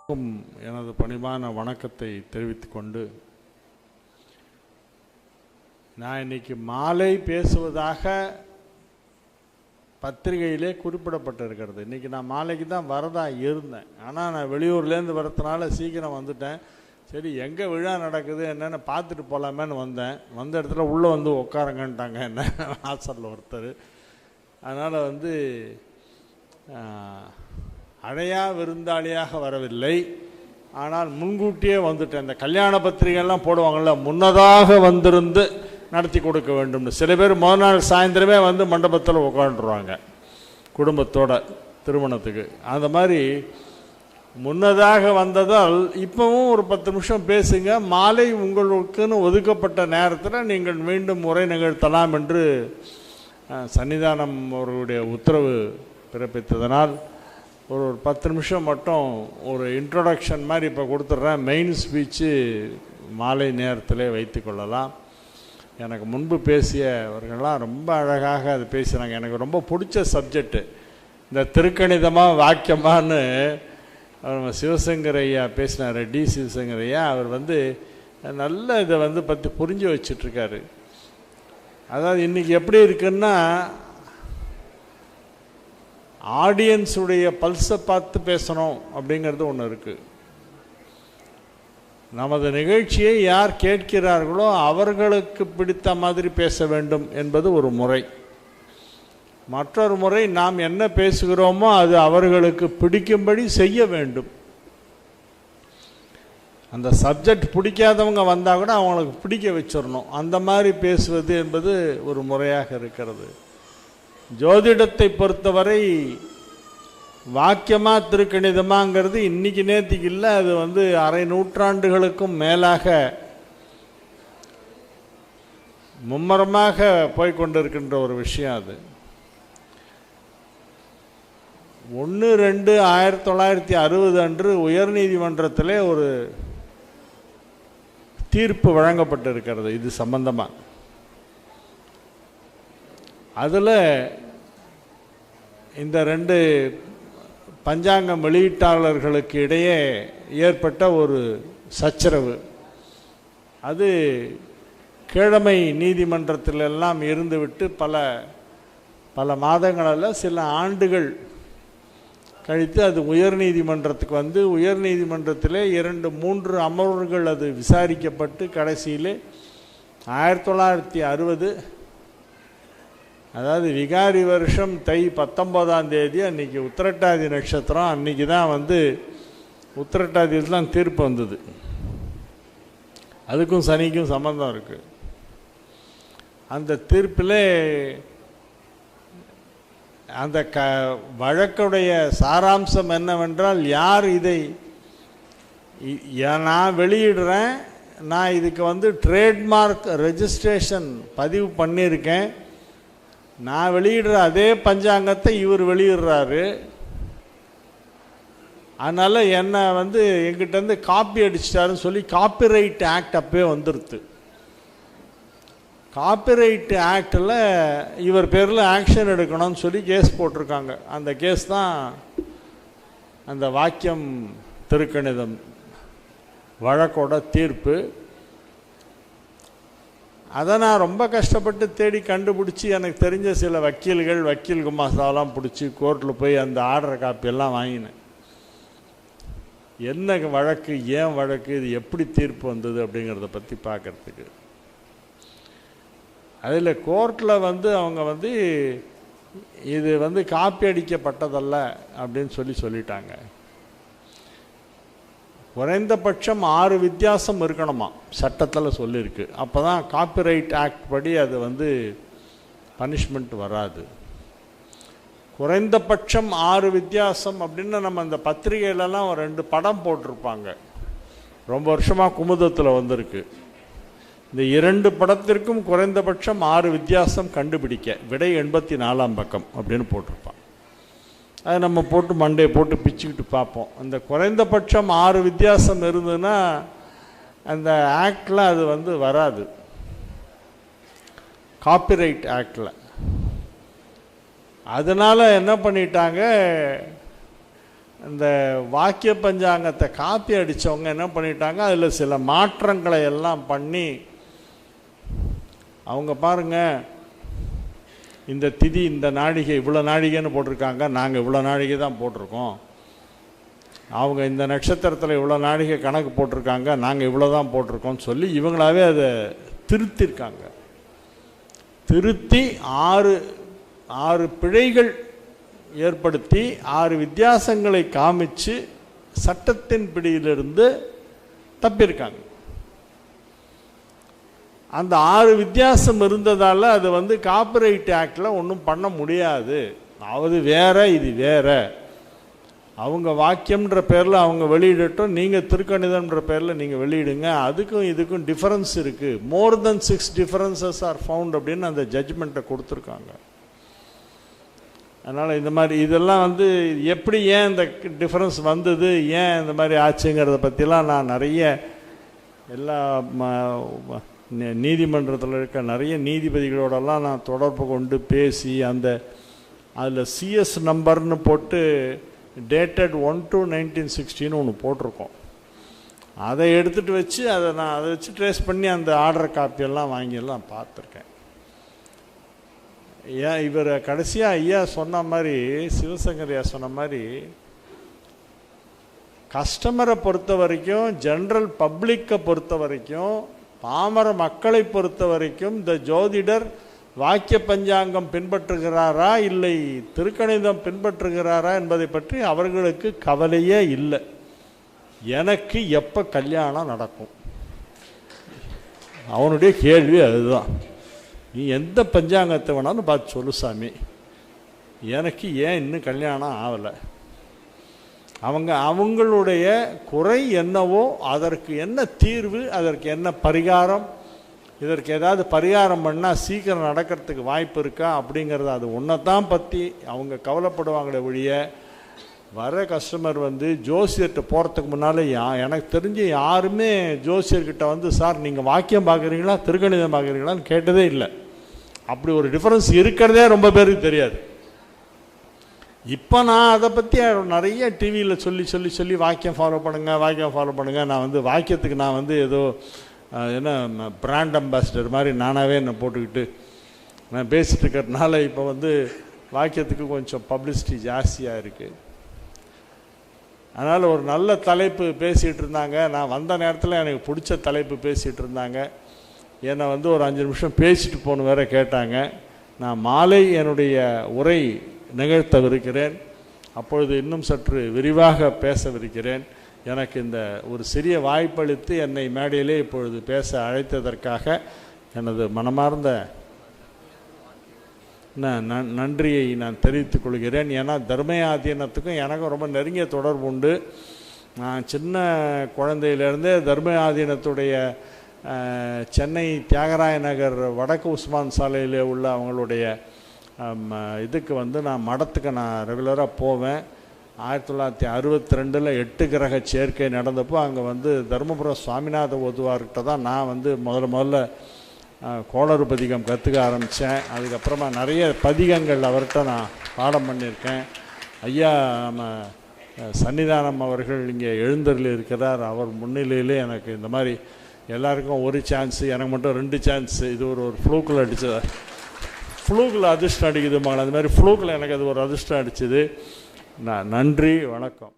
எனது பணிவான வணக்கத்தை தெரிவித்துக் கொண்டு, நான் இன்னைக்கு மாலை பேசுவதாக பத்திரிகையிலே குறிப்பிடப்பட்டிருக்கிறது. இன்றைக்கி நான் மாலைக்கு தான் வரதா இருந்தேன். ஆனால் நான் வெளியூர்லேருந்து வரதுனால சீக்கிரம் வந்துட்டேன். சரி, எங்கே விழா நடக்குது என்னென்னு பார்த்துட்டு போகலாமேன்னு வந்தேன். வந்த இடத்துல உள்ளே வந்து உட்காரங்கன்ட்டாங்க என்ன வாசலில் ஒருத்தர். அதனால் அழையா விருந்தாளியாக வரவில்லை. ஆனால் முன்கூட்டியே வந்துட்டேன். இந்த கல்யாண பத்திரிகைலாம் போடுவாங்கள்ல, முன்னதாக வந்திருந்து நடத்தி கொடுக்க வேண்டும்னு. சில பேர் முதல் நாள் சாயந்தரமே வந்து மண்டபத்தில் உட்காந்துருவாங்க குடும்பத்தோட திருமணத்துக்கு. அந்த மாதிரி முன்னதாக வந்ததால் இப்போவும் ஒரு 10 நிமிஷம் பேசுங்க, மாலை உங்களுக்குன்னு ஒதுக்கப்பட்ட நேரத்தில் நீங்கள் மீண்டும் உரை நிகழ்த்தலாம் என்று சன்னிதானம் அவர்களுடைய உத்தரவு பிறப்பித்ததனால் ஒரு 10 நிமிஷம் மட்டும் ஒரு இன்ட்ரோடக்ஷன் மாதிரி இப்போ கொடுத்துட்றேன். மெயின் ஸ்பீச்சு மாலை நேரத்திலே வைத்து கொள்ளலாம். எனக்கு முன்பு பேசியவர்கள்லாம் ரொம்ப அழகாக அது பேசுகிறாங்க. எனக்கு ரொம்ப பிடிச்ச சப்ஜெக்டு இந்த திருக்கணிதமாக வாக்கியமானு அவர் சிவசங்கர் ஐயா பேசினார். டி சிவசங்கர் ஐயா அவர் நல்ல இதை பற்றி புரிஞ்சு வச்சிட்ருக்காரு. அதாவது இன்றைக்கி எப்படி இருக்குன்னா, ஆடியன்ஸுடைய பல்ஸை பார்த்து பேசணும் அப்படிங்கிறது ஒன்று இருக்குது. நமது நிகழ்ச்சியை யார் கேட்கிறார்களோ அவர்களுக்கு பிடித்த மாதிரி பேச வேண்டும் என்பது ஒரு முறை. மற்றொரு முறை நாம் என்ன பேசுகிறோமோ அது அவர்களுக்கு பிடிக்கும்படி செய்ய வேண்டும். அந்த சப்ஜெக்ட் பிடிக்காதவங்க வந்தால் கூட அவங்களுக்கு பிடிக்க வச்சிடணும். அந்த மாதிரி பேசுவது என்பது ஒரு முறையாக இருக்கிறது. ஜோதிடத்தை பொறுத்தவரை வாக்கியமாக திருக்கணிதமாங்கிறது இன்றைக்கி நேற்றுக்கு இல்லை. அது அரை நூற்றாண்டுகளுக்கும் மேலாக மும்மரமாக போய்கொண்டிருக்கின்ற ஒரு விஷயம். அது 1/2/1960 அன்று உயர்நீதிமன்றத்திலே ஒரு தீர்ப்பு வழங்கப்பட்டிருக்கிறது இது சம்பந்தமாக. அதில் இந்த 2 பஞ்சாங்கம் வெளியீட்டாளர்களுக்கு இடையே ஏற்பட்ட ஒரு சச்சரவு, அது கீழமை நீதிமன்றத்திலெல்லாம் இருந்துவிட்டு பல மாதங்களில் சில ஆண்டுகள் கழித்து அது உயர்நீதிமன்றத்துக்கு உயர்நீதிமன்றத்திலே 2-3 அமர்வுகள் அது விசாரிக்கப்பட்டு கடைசியிலே 1960, அதாவது விகாரி வருஷம் தை 19ஆம் தேதி அன்றைக்கி உத்திரட்டாதி நட்சத்திரம். அன்றைக்கி தான் உத்திரட்டாதியில் தான் தீர்ப்பு வந்தது. அதுக்கும் சனிக்கும் சம்பந்தம் இருக்குது. அந்த தீர்ப்பில் அந்த வழக்குடைய சாராம்சம் என்னவென்றால், யார் இதை நான் வெளியிடுறேன், நான் இதுக்கு ட்ரேட்மார்க் ரெஜிஸ்ட்ரேஷன் பதிவு பண்ணியிருக்கேன், நான் வெளியிடுற அதே பஞ்சாங்கத்தை இவர் வெளியிடுறாரு, அதனால் என்னை எங்கிட்டேருந்து காப்பி அடிச்சிட்டாருன்னு சொல்லி காப்பிரைட் ஆக்ட் அப்பவே வந்துடுது. காப்பிரைட் ஆக்டில் இவர் பேரில் ஆக்ஷன் எடுக்கணும்னு சொல்லி கேஸ் போட்டிருக்காங்க. அந்த கேஸ் தான் அந்த வாக்கியம் திருக்கணிதம் வழக்கோட தீர்ப்பு. அதை நான் ரொம்ப கஷ்டப்பட்டு தேடி கண்டுபிடிச்சி எனக்கு தெரிஞ்ச சில வக்கீல் குமாஸ்தாவெல்லாம் பிடிச்சி கோர்ட்டில் போய் அந்த ஆர்டர் காப்பியெல்லாம் வாங்கினேன். என்ன வழக்கு, ஏன் வழக்கு, இது எப்படி தீர்ப்பு வந்தது அப்படிங்கிறத பற்றி பார்க்குறதுக்கு. அதில் கோர்ட்டில் அவங்க இது காப்பி அடிக்கப்பட்டதல்ல அப்படின்னு சொல்லிட்டாங்க. குறைந்தபட்சம் 6 வித்தியாசம் இருக்கணுமா சட்டத்தில் சொல்லியிருக்கு. அப்போ தான் காப்பிரைட் ஆக்ட் படி அது பனிஷ்மெண்ட் வராது. குறைந்தபட்சம் 6 வித்தியாசம் அப்படின்னு நம்ம அந்த பத்திரிகையிலலாம் 2 படம் போட்டிருப்பாங்க. ரொம்ப வருஷமாக குமுதத்தில் வந்திருக்கு. இந்த 2 படத்திற்கும் குறைந்தபட்சம் 6 வித்தியாசம் கண்டுபிடிக்க விடை 84ஆம் பக்கம் அப்படின்னு போட்டிருப்பான். அதை நம்ம போட்டு மண்டையை போட்டு பிச்சுக்கிட்டு பார்ப்போம். அந்த குறைந்தபட்சம் 6 வித்தியாசம் இருந்ததுன்னா அந்த ஆக்டில் அது வராது, காப்பிரைட் ஆக்டில். அதனால் என்ன பண்ணிட்டாங்க, இந்த வாக்கிய பஞ்சாங்கத்தை காப்பி அடித்தவங்க என்ன பண்ணிட்டாங்க, அதில் சில மாற்றங்களை எல்லாம் பண்ணி அவங்க பாருங்கள், இந்த திதி இந்த நாழிகை இவ்வளோ நாழிகைன்னு போட்டிருக்காங்க, நாங்கள் இவ்வளோ நாழிகை தான் போட்டிருக்கோம். அவங்க இந்த நட்சத்திரத்தில் இவ்வளோ நாழிகை கணக்கு போட்டிருக்காங்க, நாங்கள் இவ்வளோ தான் போட்டிருக்கோம்னு சொல்லி இவங்களாவே அதை திருத்திருக்காங்க. திருத்தி ஆறு பிழைகள் ஏற்படுத்தி 6 வித்தியாசங்களை காமிச்சு சட்டத்தின் பிடியிலிருந்து தப்பியிருக்காங்க. அந்த 6 வித்தியாசம் இருந்ததால் அது வந்து காப்பிரைட் ஆக்டில் ஒன்றும் பண்ண முடியாது. அது வேற இது வேற. அவங்க வாக்கியம்ன்ற பேரில் அவங்க வெளியிடட்டும், நீங்கள் திருக்கணிதம்ன்ற பேரில் நீங்கள் வெளியிடுங்க. அதுக்கும் இதுக்கும் டிஃபரன்ஸ் இருக்குது. மோர் தென் 6 டிஃபரன்சஸ் ஆர் ஃபவுண்ட் அப்படின்னு அந்த ஜட்ஜ்மெண்ட்டை கொடுத்துருக்காங்க. அதனால் இந்த மாதிரி இதெல்லாம் வந்து எப்படி ஏன் இந்த டிஃபரன்ஸ் வந்தது, ஏன் இந்த மாதிரி ஆச்சுங்கிறத பற்றிலாம் நான் நிறைய எல்லா நீதிமன்றத்தில் இருக்க நிறைய நீதிபதிகளோடலாம் நான் தொடர்பு கொண்டு பேசி அதில் சிஎஸ் நம்பர்னு போட்டு டேட்டட் 1/2/1960 ஒன்று போட்டிருக்கோம். அதை எடுத்துகிட்டு வச்சு அதை வச்சு ட்ரேஸ் பண்ணி அந்த ஆர்டர் காப்பியெல்லாம் வாங்கியெல்லாம் பார்த்துருக்கேன். ஏன் இவர் கடைசியாக ஐயா சொன்ன மாதிரி, சிவசங்கர் ஐயா சொன்ன மாதிரி, கஸ்டமரை பொறுத்த வரைக்கும், ஜென்ரல் பப்ளிக்கை பொறுத்த வரைக்கும், பாமர மக்களை பொறுத்த வரைக்கும் இந்த ஜோதிடர் வாக்கிய பஞ்சாங்கம் பின்பற்றுகிறாரா இல்லை திருக்கணிதம் பின்பற்றுகிறாரா என்பதை பற்றி அவர்களுக்கு கவலையே இல்லை. எனக்கு எப்போ கல்யாணம் நடக்கும், அவனுடைய கேள்வி அதுதான். நீ எந்த பஞ்சாங்கத்தை வேணாலும் பார்த்து சொல்லு சாமி, எனக்கு ஏன் இன்னும் கல்யாணம் ஆகலை. அவங்களுடைய குறை என்னவோ அதற்கு என்ன தீர்வு, அதற்கு என்ன பரிகாரம், இதற்கு ஏதாவது பரிகாரம் பண்ணால் சீக்கிரம் நடக்கிறதுக்கு வாய்ப்பு இருக்கா அப்படிங்கிறது, அது ஒன்றைத்தான் பற்றி அவங்க கவலைப்படுவாங்களே ஒழிய, வர கஸ்டமர் வந்து ஜோசியர்கிட்ட போகிறதுக்கு முன்னால் எனக்கு தெரிஞ்சு யாருமே ஜோசியர்கிட்ட வந்து சார் நீங்கள் வாக்கியம் பார்க்குறீங்களா திருக்கணிதம் பார்க்குறீங்களான்னு கேட்டதே இல்லை. அப்படி ஒரு டிஃப்ரென்ஸ் இருக்கிறதே ரொம்ப பேருக்கு தெரியாது. இப்போ நான் அதை பற்றி நிறைய டிவியில் சொல்லி வாக்கியம் ஃபாலோ பண்ணுங்கள். நான் வந்து வாக்கியத்துக்கு நான் வந்து ஏதோ என்ன பிராண்ட் அம்பாசிடர் மாதிரி நானாகவே என்னை போட்டுக்கிட்டு நான் பேசிகிட்டு இருக்கிறதுனால இப்போ வந்து வாக்கியத்துக்கு கொஞ்சம் பப்ளிசிட்டி ஜாஸ்தியாக இருக்குது. அதனால் ஒரு நல்ல தலைப்பு பேசிகிட்டு இருந்தாங்க. நான் வந்த நேரத்தில் எனக்கு பிடிச்ச தலைப்பு பேசிகிட்டு இருந்தாங்க. என்னை வந்து ஒரு 5 நிமிஷம் பேசிட்டு போகணும் வேற கேட்டாங்க. நான் மாலை என்னுடைய உரை நிகழ்த்தவிருக்கிறேன். அப்பொழுது இன்னும் சற்று விரிவாக பேசவிருக்கிறேன். எனக்கு இந்த ஒரு சிறிய வாய்ப்பளித்து என்னை மேடையிலே இப்பொழுது பேச அழைத்ததற்காக எனது மனமார்ந்த நன்றியை நான் தெரிவித்துக் கொள்கிறேன். ஏன்னா தர்மயாதீனத்துக்கும் எனக்கும் ரொம்ப நெருங்கிய தொடர்பு உண்டு. நான் சின்ன குழந்தையிலேருந்தே தர்மயாதீனத்துடைய சென்னை தியாகராய நகர் வடக்கு உஸ்மான் சாலையில் உள்ள அவங்களுடைய இதுக்கு வந்து நான் மடத்துக்கு நான் ரெகுலராக போவேன். 1962 8 கிரக சேர்க்கை நடந்தப்போ அங்கே வந்து தருமபுரம் சுவாமிநாத ஓதுவார்கிட்ட தான் நான் வந்து முதல்ல கோளறு பதிகம் கற்றுக்க ஆரம்பித்தேன். அதுக்கப்புறமா நிறைய பதிகங்கள் அவர்கிட்ட நான் பாடம் பண்ணியிருக்கேன். ஐயா நம்ம சன்னிதானம் அவர்கள் இங்கே எழுந்தரில் இருக்கிறார். அவர் முன்னிலையிலே எனக்கு இந்த மாதிரி எல்லாருக்கும் ஒரு சான்ஸு, எனக்கு மட்டும் 2 சான்ஸு. இது ஒரு ஃப்ளூக்கில் அடித்தது. ஃப்ளூக்கில் அதிர்ஷ்டம் அடிக்குது மகள், அது மாதிரி ஃப்ளூக்கில் எனக்கு அது ஒரு அதிர்ஷ்டம் அடிச்சுது. நன்றி, வணக்கம்.